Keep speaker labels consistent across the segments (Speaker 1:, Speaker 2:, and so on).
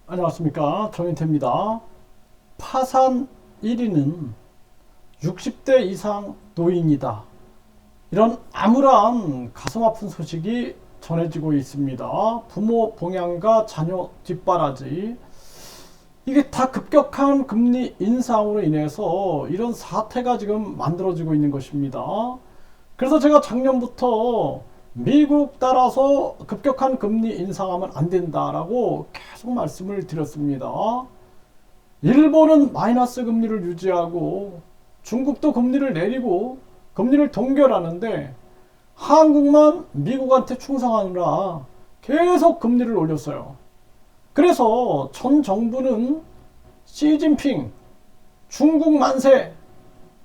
Speaker 1: 안녕하십니까, 정인태입니다. 파산 1위는 60대 이상 노인이다. 이런 암울한 가슴 아픈 소식이 전해지고 있습니다. 부모 봉양과 자녀 뒷바라지, 이게 다 급격한 금리 인상으로 인해서 이런 사태가 지금 만들어지고 있는 것입니다. 그래서 제가 작년부터 미국 따라서 급격한 금리 인상하면 안 된다라고 계속 말씀을 드렸습니다. 일본은 마이너스 금리를 유지하고 중국도 금리를 내리고 금리를 동결하는데 한국만 미국한테 충성하느라 계속 금리를 올렸어요. 그래서 전 정부는 시진핑 중국 만세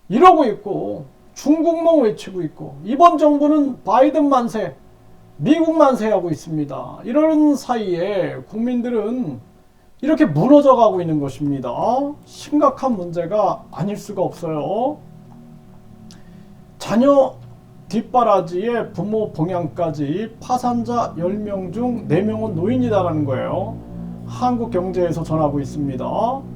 Speaker 1: 이러고 있고 중국몽 외치고 있고, 이번 정부는 바이든 만세 미국 만세하고 있습니다. 이런 사이에 국민들은 이렇게 무너져 가고 있는 것입니다. 심각한 문제가 아닐 수가 없어요. 자녀 뒷바라지에 부모 봉양까지 파산자 10명 중 4명은 노인이다라는 거예요. 한국경제에서 전하고 있습니다.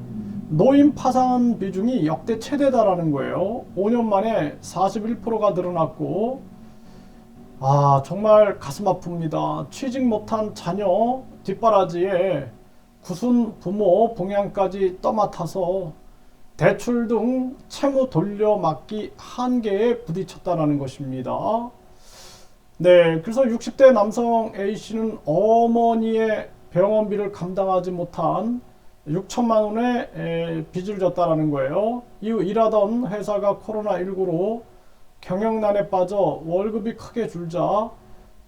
Speaker 1: 노인 파산 비중이 역대 최대다라는 거예요. 5년 만에 41%가 늘어났고, 정말 가슴 아픕니다. 취직 못한 자녀 뒷바라지에 구순 부모 봉양까지 떠맡아서 대출 등 채무 돌려막기 한계에 부딪혔다는 것입니다. 네, 그래서 60대 남성 A씨는 어머니의 병원비를 감당하지 못한 6천만 원의 빚을 졌다라는 거예요. 이후 일하던 회사가 코로나19로 경영난에 빠져 월급이 크게 줄자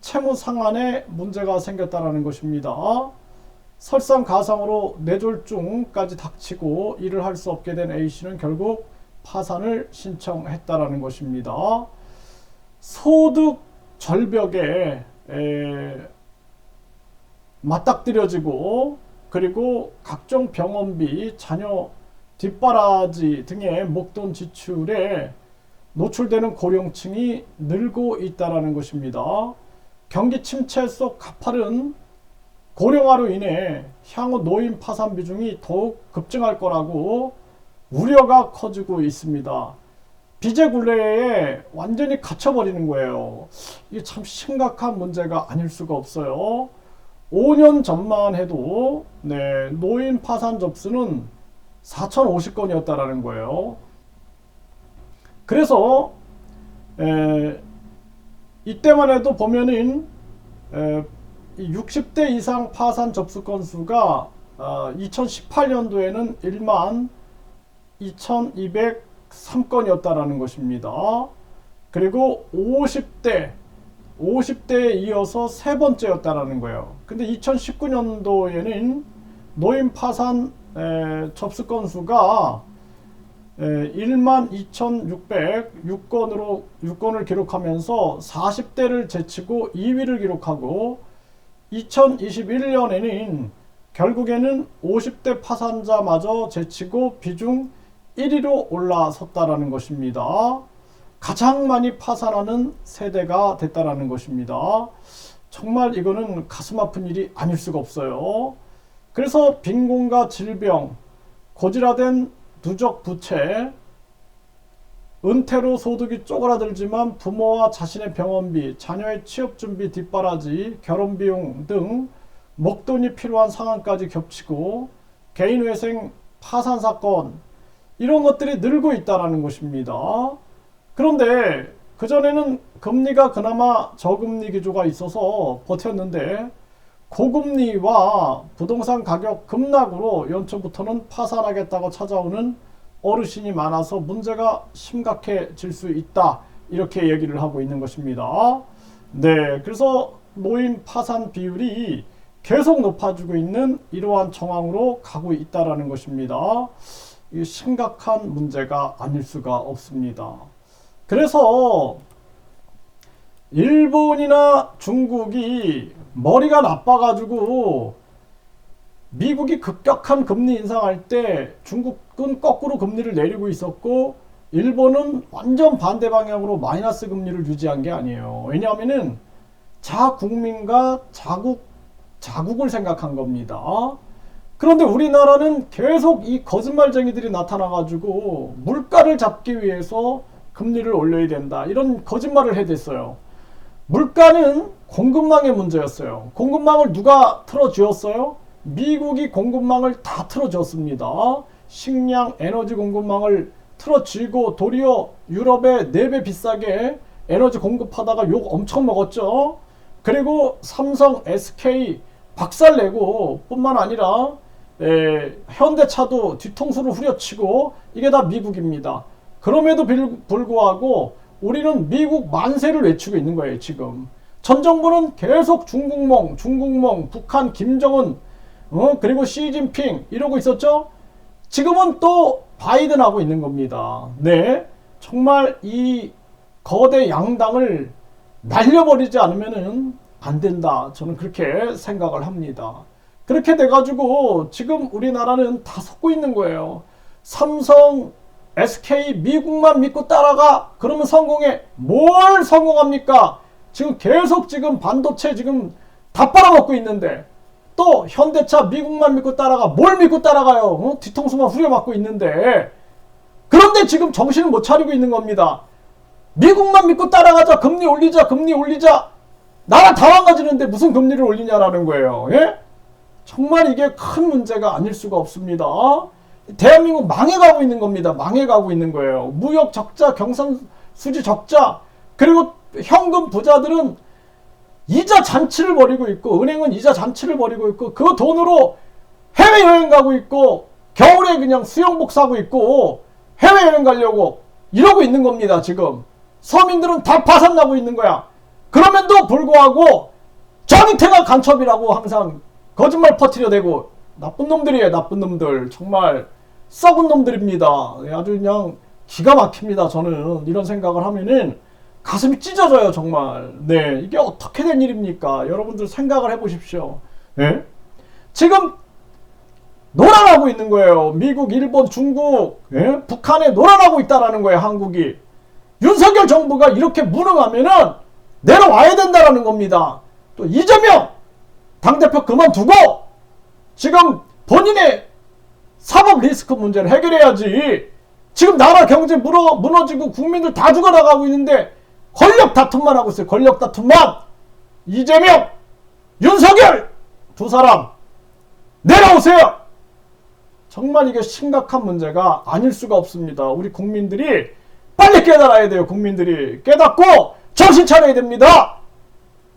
Speaker 1: 채무 상환에 문제가 생겼다라는 것입니다. 설상가상으로 뇌졸중까지 닥치고 일을 할 수 없게 된 A씨는 결국 파산을 신청했다라는 것입니다. 소득 절벽에 맞닥뜨려지고, 그리고 각종 병원비, 자녀 뒷바라지 등의 목돈 지출에 노출되는 고령층이 늘고 있다는 것입니다. 경기 침체 속 가파른 고령화로 인해 향후 노인 파산 비중이 더욱 급증할 거라고 우려가 커지고 있습니다. 빚의 굴레에 완전히 갇혀버리는 거예요. 이게 참 심각한 문제가 아닐 수가 없어요. 5년 전만 해도 노인 파산 접수는 4,050건이었다라는 거예요. 그래서 이때만 해도 보면은 60대 이상 파산 접수 건수가 2018년도에는 1만 2,203건이었다라는 것입니다. 그리고 50대에 이어서 세 번째였다라는 거예요. 근데 2019년도에는 노인 파산 접수 건수가 1만 2,606건을 기록하면서 40대를 제치고 2위를 기록하고, 2021년에는 결국에는 50대 파산자마저 제치고 비중 1위로 올라섰다라는 것입니다. 가장 많이 파산하는 세대가 됐다라는 것입니다. 정말 이거는 가슴 아픈 일이 아닐 수가 없어요. 그래서 빈곤과 질병, 고질화된 누적 부채, 은퇴로 소득이 쪼그라들지만 부모와 자신의 병원비, 자녀의 취업준비 뒷바라지, 결혼비용 등 목돈이 필요한 상황까지 겹치고 개인회생 파산 사건, 이런 것들이 늘고 있다는 것입니다. 그런데 그전에는 금리가 그나마 저금리 기조가 있어서 버텼는데, 고금리와 부동산 가격 급락으로 연초부터는 파산하겠다고 찾아오는 어르신이 많아서 문제가 심각해질 수 있다, 이렇게 얘기를 하고 있는 것입니다. 네, 그래서 노인 파산 비율이 계속 높아지고 있는 이러한 정황으로 가고 있다는 것입니다. 이 심각한 문제가 아닐 수가 없습니다. 그래서 일본이나 중국이 머리가 나빠가지고 미국이 급격한 금리 인상할 때 중국은 거꾸로 금리를 내리고 있었고, 일본은 완전 반대 방향으로 마이너스 금리를 유지한 게 아니에요. 왜냐하면은 자국민과 자국을 생각한 겁니다. 그런데 우리나라는 계속 이 거짓말쟁이들이 나타나가지고 물가를 잡기 위해서 금리를 올려야 된다, 이런 거짓말을 해댔어요. 물가는 공급망의 문제였어요. 공급망을 누가 틀어쥐었어요? 미국이 공급망을 다 틀어줬습니다. 식량, 에너지 공급망을 틀어쥐고 도리어 유럽에 4배 비싸게 에너지 공급하다가 욕 엄청 먹었죠. 그리고 삼성, SK 박살내고 뿐만 아니라 현대차도 뒤통수를 후려치고, 이게 다 미국입니다. 그럼에도 불구하고 우리는 미국 만세를 외치고 있는 거예요. 지금 전 정부는 계속 중국몽, 북한 김정은, 그리고 시진핑 이러고 있었죠. 지금은 또 바이든 하고 있는 겁니다. 네, 정말 이 거대 양당을 날려버리지 않으면은 안 된다, 저는 그렇게 생각을 합니다. 그렇게 돼가지고 지금 우리나라는 다 속고 있는 거예요. 삼성, SK 미국만 믿고 따라가, 그러면 성공해. 뭘 성공합니까? 지금 계속 지금 반도체 지금 다 빨아먹고 있는데, 또 현대차 미국만 믿고 따라가. 뭘 믿고 따라가요? 뒤통수만 후려맞고 있는데. 그런데 지금 정신을 못 차리고 있는 겁니다. 미국만 믿고 따라가자, 금리 올리자, 금리 올리자. 나라 다 망가지는데 무슨 금리를 올리냐라는 거예요. 예? 정말 이게 큰 문제가 아닐 수가 없습니다. 대한민국 망해가고 있는 겁니다. 망해가고 있는 거예요. 무역 적자, 경상 수지 적자, 그리고 현금 부자들은 이자 잔치를 벌이고 있고, 은행은 이자 잔치를 벌이고 있고, 그 돈으로 해외여행 가고 있고, 겨울에 그냥 수영복 사고 있고 해외여행 가려고 이러고 있는 겁니다. 지금 서민들은 다 파산나고 있는 거야. 그럼에도 불구하고 정의태가 간첩이라고 항상 거짓말 퍼뜨려대고, 나쁜 놈들이에요. 나쁜 놈들. 정말 썩은 놈들입니다. 아주 그냥 기가 막힙니다. 저는 이런 생각을 하면은 가슴이 찢어져요. 정말. 네, 이게 어떻게 된 일입니까? 여러분들 생각을 해보십시오. 네? 지금 놀아나고 있는 거예요. 미국, 일본, 중국, 예? 북한에 놀아나고 있다라는 거예요. 한국이. 윤석열 정부가 이렇게 무능하면은 내려와야 된다라는 겁니다. 또 이재명 당대표 그만두고 지금 본인의 사법 리스크 문제를 해결해야지. 지금 나라 경제 무너지고 국민들 다 죽어나가고 있는데 권력 다툼만 하고 있어요. 권력 다툼만. 이재명, 윤석열 두 사람 내려오세요. 정말 이게 심각한 문제가 아닐 수가 없습니다. 우리 국민들이 빨리 깨달아야 돼요. 국민들이 깨닫고 정신 차려야 됩니다.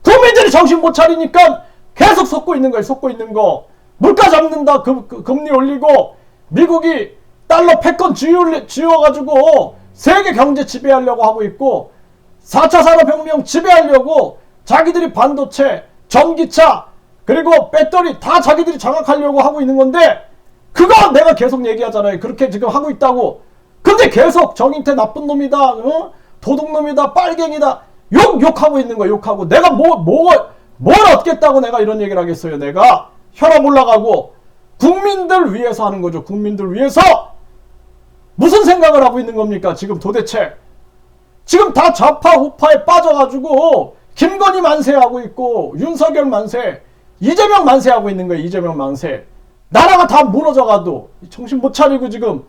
Speaker 1: 국민들이 정신 못 차리니까 계속 속고 있는 거예요. 속고 있는 거. 물가 잡는다, 금리 올리고, 미국이 달러 패권 쥐어가지고 세계 경제 지배하려고 하고 있고, 4차 산업혁명 지배하려고 자기들이 반도체, 전기차, 그리고 배터리 다 자기들이 장악하려고 하고 있는 건데, 그거 내가 계속 얘기하잖아요. 그렇게 지금 하고 있다고. 근데 계속 정인태 나쁜 놈이다, 도둑놈이다, 빨갱이다, 욕하고 있는 거야. 욕하고. 내가 뭘 얻겠다고 내가 이런 얘기를 하겠어요. 내가 혈압 올라가고. 국민들 위해서 하는 거죠. 국민들 위해서. 무슨 생각을 하고 있는 겁니까? 지금 도대체. 지금 다 좌파 우파에 빠져가지고 김건희 만세하고 있고, 윤석열 만세, 이재명 만세하고 있는 거예요. 이재명 만세. 나라가 다 무너져가도 정신 못 차리고 지금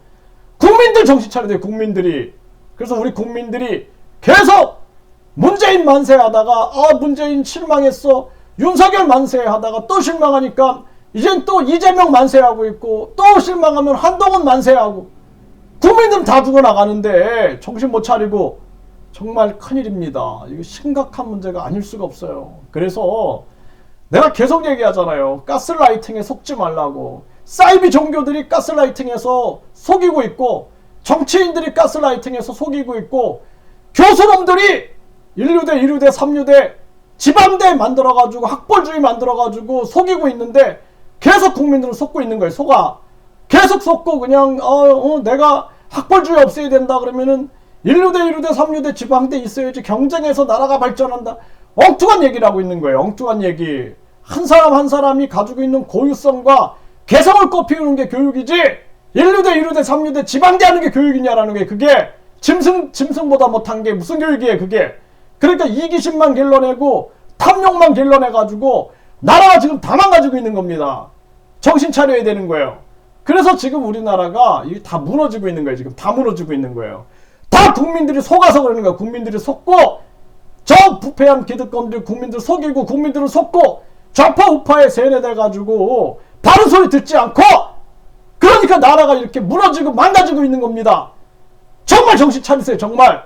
Speaker 1: 국민들 정신 차려야 돼요. 국민들이. 그래서 우리 국민들이 계속 문재인 만세하다가 문재인 실망했어, 윤석열 만세하다가 또 실망하니까 이젠 또 이재명 만세하고 있고, 또 실망하면 한동훈 만세하고, 국민들은 다 죽어나가는데 정신 못 차리고. 정말 큰일입니다. 이거 심각한 문제가 아닐 수가 없어요. 그래서 내가 계속 얘기하잖아요. 가스라이팅에 속지 말라고. 사이비 종교들이 가스라이팅해서 속이고 있고, 정치인들이 가스라이팅해서 속이고 있고, 교수놈들이 1류대, 2류대, 3류대 지방대 만들어가지고 학벌주의 만들어가지고 속이고 있는데, 계속 국민들은 속고 있는 거예요. 속아. 계속 속고 그냥 내가 학벌주의 없애야 된다 그러면은 1류대, 2류대, 3류대 지방대 있어야지 경쟁해서 나라가 발전한다. 엉뚱한 얘기를 하고 있는 거예요. 엉뚱한 얘기. 한 사람 한 사람이 가지고 있는 고유성과 개성을 꽃피우는 게 교육이지, 1류대, 2류대, 3류대 지방대 하는 게 교육이냐라는 게, 그게 짐승보다 못한 게 무슨 교육이에요 그게. 그러니까 이기심만 길러내고 탐욕만 길러내가지고 나라가 지금 다 망가지고 있는 겁니다. 정신 차려야 되는 거예요. 그래서 지금 우리나라가 이게 다 무너지고 있는 거예요. 지금 다 무너지고 있는 거예요. 다 국민들이 속아서 그러는 거예요. 국민들이 속고 저 부패한 기득권들 국민들 속이고 국민들을 속고 좌파 우파에 세뇌돼가지고 바른 소리 듣지 않고 그러니까 나라가 이렇게 무너지고 망가지고 있는 겁니다. 정말 정신 차리세요. 정말.